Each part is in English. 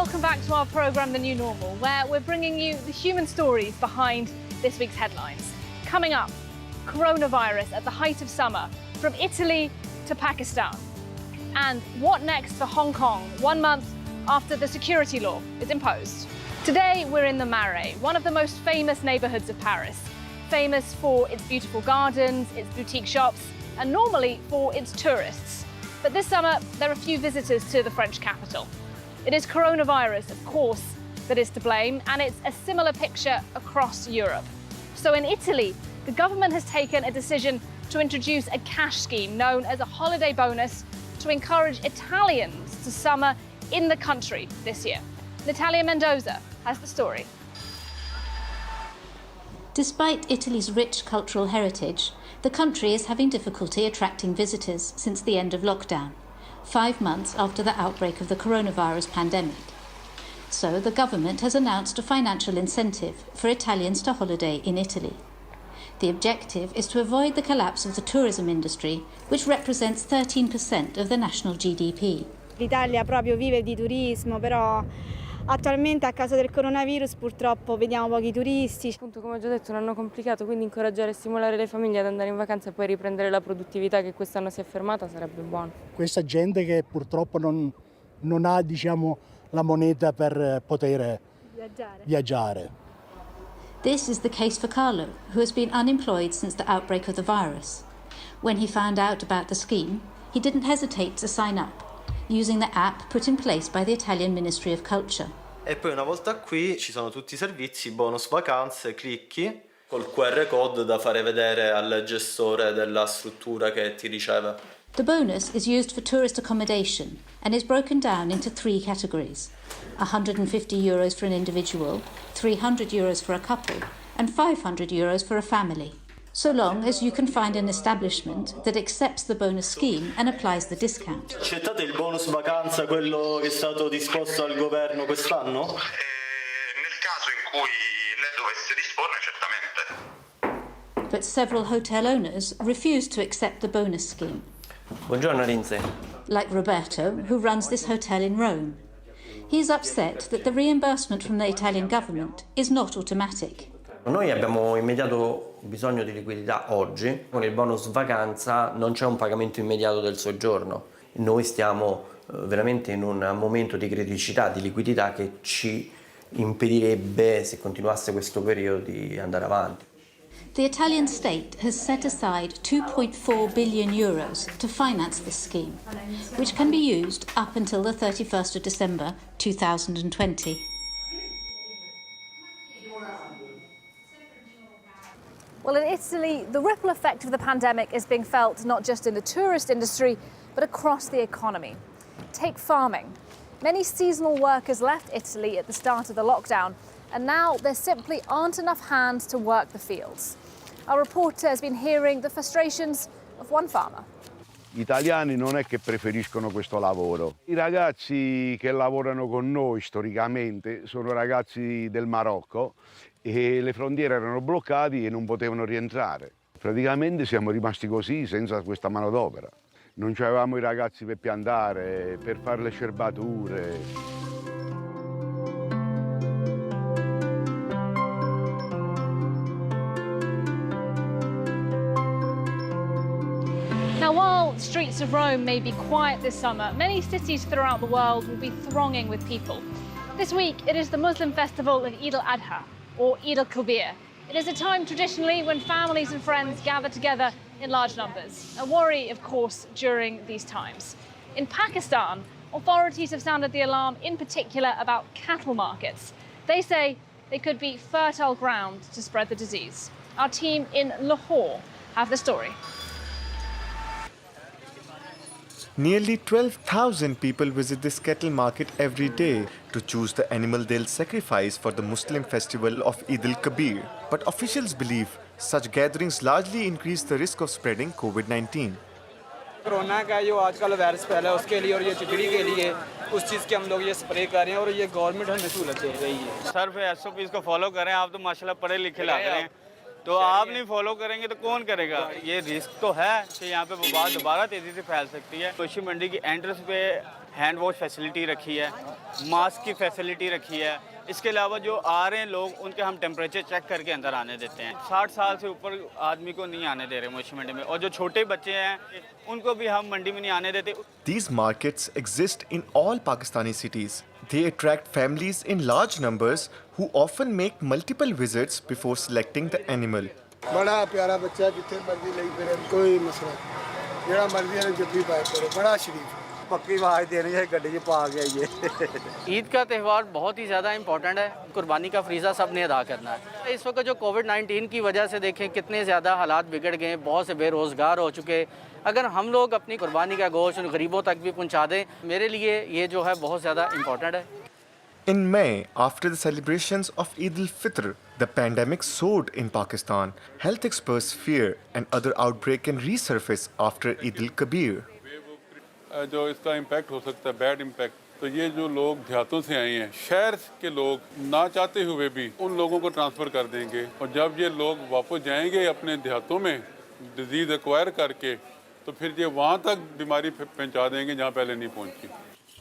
welcome back to our programme The New Normal, where we're bringing you the human stories behind this week's headlines. Coming up, coronavirus at the height of summer, from Italy to Pakistan. And what next for Hong Kong, 1 month after the security law is imposed. Today, we're in the Marais, one of the most famous neighbourhoods of Paris. Famous for its beautiful gardens, its boutique shops, and normally for its tourists. But this summer, there are few visitors to the French capital. It is coronavirus, of course, that is to blame, and it's a similar picture across Europe. So in Italy, the government has taken a decision to introduce a cash scheme known as a holiday bonus to encourage Italians to summer in the country this year. Natalia Mendoza has the story. Despite Italy's rich cultural heritage, the country is having difficulty attracting visitors since the end of lockdown, 5 months after the outbreak of the coronavirus pandemic. So the government has announced a financial incentive for Italians to holiday in Italy. The objective is to avoid the collapse of the tourism industry, which represents 13% of the national GDP. L'Italia proprio vive di turismo, però attualmente a causa del coronavirus purtroppo vediamo pochi turisti. Appunto, come ho già detto, è un anno complicato, quindi incoraggiare e stimolare le famiglie ad andare in vacanza e poi riprendere la produttività che quest'anno si è fermata sarebbe buono. Questa gente che purtroppo non ha, diciamo, la moneta per poter viaggiare. This is the case for Carlo, who has been unemployed since the outbreak of the virus. When he found out about the scheme, he didn't hesitate to sign up, using the app put in place by the Italian Ministry of Culture. E poi una volta qui ci sono tutti i servizi, bonus vacanze, clicchi, col QR code da fare vedere al gestore della struttura che ti riceve. The bonus is used for tourist accommodation and is broken down into 3 categories: €150 for an individual, €300 for a couple, and €500 for a family, so long as you can find an establishment that accepts the bonus scheme and applies the discount. Accettate il bonus vacanza, quello che è stato disposto dal governo quest'anno? Nel caso in cui ne dovesse disporre, certamente. But several hotel owners refuse to accept the bonus scheme. Buongiorno Lindsay. Like Roberto, who runs this hotel in Rome. He's upset that the reimbursement from the Italian government is not automatic. Noi abbiamo immediato bisogno di liquidità oggi. Con il bonus vacanza non c'è un pagamento immediato del soggiorno. Noi stiamo veramente in un momento di criticità, di liquidità che ci impedirebbe, se continuasse questo periodo, di andare avanti. The Italian state has set aside €2.4 billion to finance this scheme, which can be used up until the 31st of December 2020. Well, in Italy, the ripple effect of the pandemic is being felt not just in the tourist industry, but across the economy. Take farming. Many seasonal workers left Italy at the start of the lockdown, and now there simply aren't enough hands to work the fields. Our reporter has been hearing the frustrations of one farmer. Gli italiani non è che preferiscono questo lavoro. I ragazzi che lavorano con noi storicamente sono ragazzi del Marocco e le frontiere erano bloccate e non potevano rientrare. Praticamente siamo rimasti così senza questa manodopera. Non avevamo i ragazzi per piantare, per fare le scerbature. Now, while streets of Rome may be quiet this summer, many cities throughout the world will be thronging with people. This week, it is the Muslim festival of Eid al-Adha, or Eid al-Kabir. It is a time traditionally when families and friends gather together in large numbers. A worry, of course, during these times. In Pakistan, authorities have sounded the alarm in particular about cattle markets. They say they could be fertile ground to spread the disease. Our team in Lahore have the story. Nearly 12,000 people visit this cattle market every day to choose the animal they'll sacrifice for the Muslim festival of Eid al-Kabir. But officials believe such gatherings largely increase the risk of spreading COVID-19. Corona का जो आजकल virus फैला है उसके लिए और ये चिकड़ी के लिए उस चीज़ के हम लोग ये स्प्रे कर रहे हैं और ये गवर्नमेंट हमें सहूलत दे रही है। सर फिर SOPs को फॉलो करें, आप तो माशाल्लाह पढ़े लिखे लग रहे हैं, तो आप नहीं फॉलो करेंगे तो कौन करेगा? ये रिस्क तो है कि यहाँ पे वबा दोबारा तेज़ी से फैल सकती है। कृषि मंडी की एंट्रेंस पे हैंड वॉश फैसिलिटी रखी है, मास्क की फैसिलिटी रखी है। इसके अलावा जो आ रहे हैं लोग उनके हम टेम्परेचर चेक करके अंदर आने देते हैं। 60 साल से ऊपर आदमी को नहीं आने दे रहे मवेशी मंडी में, और जो छोटे बच्चे हैं उनको भी हम मंडी में नहीं आने देते। These markets exist in all Pakistani cities. They attract families in large numbers who often make multiple visits before selecting the animal. बड़ा प्यारा बच्चा जिथे मर्जी ले फिरे कोई मसला जेड़ा मर्जी ने जब्बी पाए फिरे बड़ा शरीफ पक्की आवाज देनी है गड्डी च पा के आइए। ईद का त्यौहार बहुत ही ज़्यादा इम्पोर्टेंट है। कुर्बानी का फरीज़ा सब ने अदा करना है। इस वक्त जो कोविड-19 की वजह से देखें कितने ज़्यादा हालात बिगड़ गए, बहुत से बेरोज़गार हो चुके। अगर हम लोग अपनी कुर्बानी का गोश्त उन गरीबों तक भी पहुंचा दें, मेरे लिए ये जो है बहुत ज़्यादा इम्पोर्टेंट है। In May, after the celebrations of Eid al-Fitr, the pandemic soared in Pakistan. Health experts fear an other outbreak can resurface after Eid al-Kabir. जो इसका इम्पैक्ट हो सकता है, बैड इम्पैक्ट, तो ये जो लोग देहातों से आए हैं, शहर के लोग ना चाहते हुए भी उन लोगों को ट्रांसफ़र कर देंगे, और जब ये लोग वापस जाएंगे अपने देहातों में डिजीज़ एक्वायर करके, तो फिर ये वहाँ तक बीमारी पहुँचा देंगे जहाँ पहले नहीं पहुँची।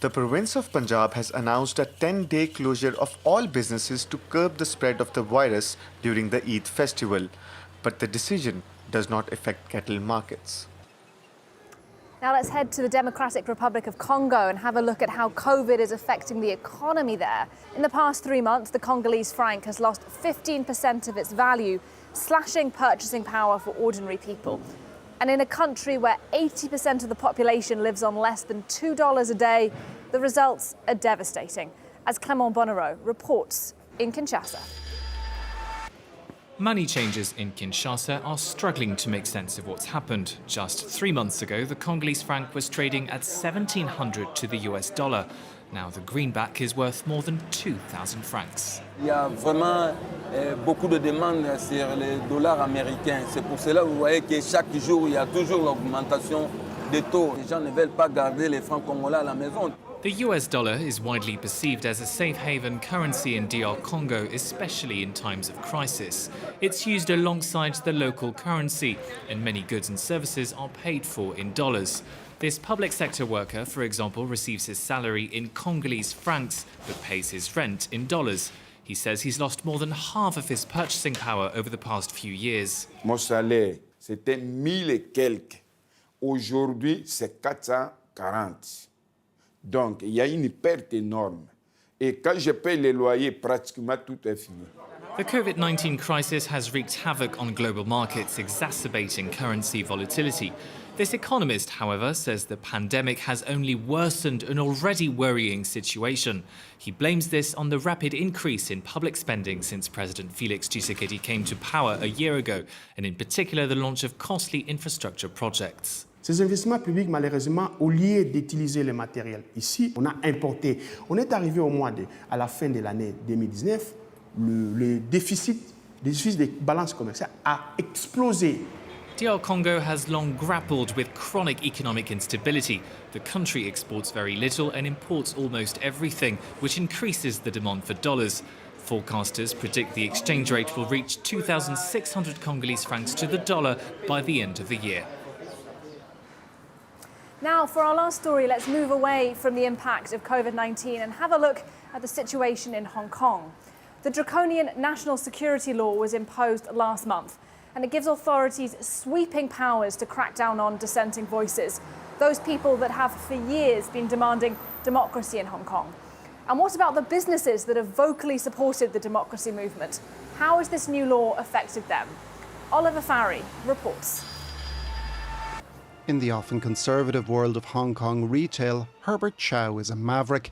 The province of Punjab has announced a 10-day closure of all businesses to curb the spread of the virus during the Eid festival. But the decision does not affect cattle markets. Now let's head to the Democratic Republic of Congo and have a look at how COVID is affecting the economy there. In the past 3 months, the Congolese franc has lost 15% of its value, slashing purchasing power for ordinary people. And in a country where 80% of the population lives on less than $2 a day, the results are devastating, as Clement Bonnereau reports in Kinshasa. Money changers in Kinshasa are struggling to make sense of what's happened. Just 3 months ago, the Congolese franc was trading at 1,700 to the US dollar. Now the greenback is worth more than 2,000 francs. Il y a vraiment beaucoup de demandes sur les dollars américains. C'est pour cela que vous voyez que chaque jour, il y a toujours l'augmentation des taux. Les gens ne veulent pas garder les francs congolais à la maison. The US dollar is widely perceived as a safe haven currency in DR Congo, especially in times of crisis. It's used alongside the local currency, and many goods and services are paid for in dollars. This public sector worker, for example, receives his salary in Congolese francs but pays his rent in dollars. He says he's lost more than half of his purchasing power over the past few years. Mon salaire, c'était 1000 et quelques. Aujourd'hui, c'est 440. Donc, il y a une perte énorme. Et quand je paye les loyers, pratiquement tout est fini. The COVID-19 crisis has wreaked havoc on global markets, exacerbating currency volatility. This economist, however, says the pandemic has only worsened an already worrying situation. He blames this on the rapid increase in public spending since President Félix Tshisekedi came to power a year ago, and in particular the launch of costly infrastructure projects. Ces investissements publics, malheureusement, au lieu d'utiliser le matériel ici, on a importé. On est arrivé à la fin de l'année 2019, le déficit de balance commerciale a explosé. DR Congo has long grappled with chronic economic instability. The country exports very little and imports almost everything, which increases the demand for dollars. Forecasters predict the exchange rate will reach 2,600 Congolese francs to the dollar by the end of the year. Now, for our last story, let's move away from the impact of COVID-19 and have a look at the situation in Hong Kong. The draconian national security law was imposed last month, and it gives authorities sweeping powers to crack down on dissenting voices, those people that have for years been demanding democracy in Hong Kong. And what about the businesses that have vocally supported the democracy movement? How has this new law affected them? Oliver Farry reports. In the often conservative world of Hong Kong retail, Herbert Chow is a maverick.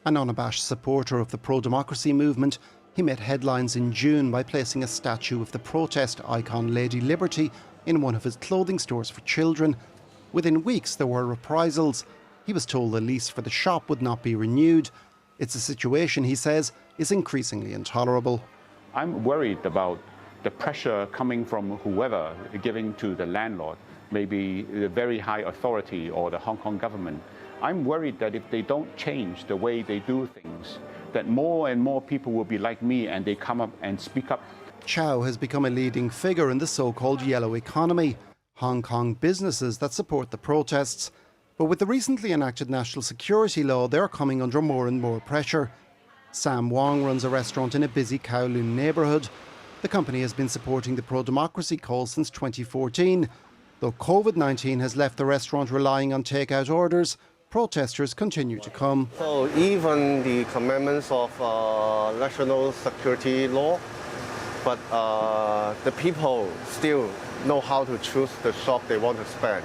An unabashed supporter of the pro-democracy movement, he made headlines in June by placing a statue of the protest icon Lady Liberty in one of his clothing stores for children. Within weeks, there were reprisals. He was told the lease for the shop would not be renewed. It's a situation, he says, is increasingly intolerable. I'm worried about the pressure coming from whoever giving to the landlord, maybe the very high authority or the Hong Kong government. I'm worried that if they don't change the way they do things, that more and more people will be like me and they come up and speak up. Chow has become a leading figure in the so-called yellow economy, Hong Kong businesses that support the protests. But with the recently enacted national security law, they're coming under more and more pressure. Sam Wong runs a restaurant in a busy Kowloon neighbourhood. The company has been supporting the pro-democracy cause since 2014. Though COVID-19 has left the restaurant relying on takeout orders, protesters continue to come. So even the commandments of national security law, but the people still know how to choose the shop they want to spend.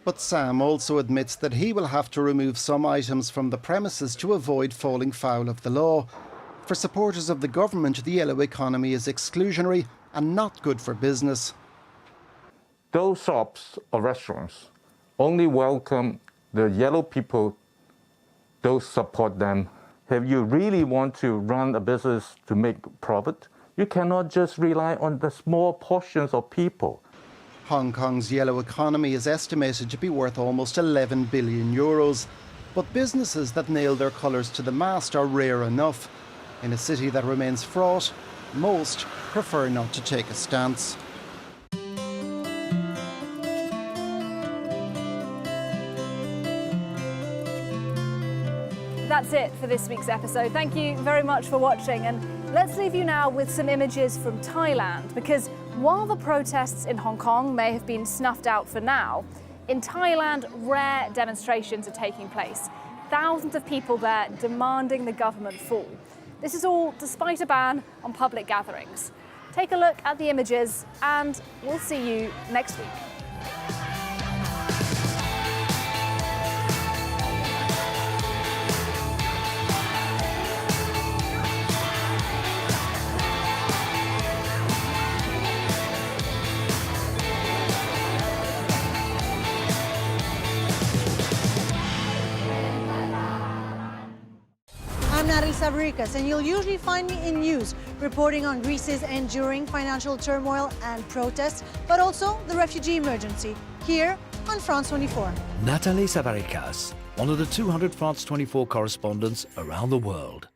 But Sam also admits that he will have to remove some items from the premises to avoid falling foul of the law. For supporters of the government, the yellow economy is exclusionary and not good for business. Those shops or restaurants only welcome the yellow people, those support them. If you really want to run a business to make profit, you cannot just rely on the small portions of people. Hong Kong's yellow economy is estimated to be worth almost 11 billion euros. But businesses that nail their colours to the mast are rare enough. In a city that remains fraught, most prefer not to take a stance. That's it for this week's episode. Thank you very much for watching, and let's leave you now with some images from Thailand, because while the protests in Hong Kong may have been snuffed out for now, in Thailand rare demonstrations are taking place. Thousands of people there demanding the government fall. This is all despite a ban on public gatherings. Take a look at the images and we'll see you next week. I'm Natalie Savaricas, and you'll usually find me in news, reporting on Greece's enduring financial turmoil and protests, but also the refugee emergency, here on France 24. Natalie Savaricas, one of the 200 France 24 correspondents around the world.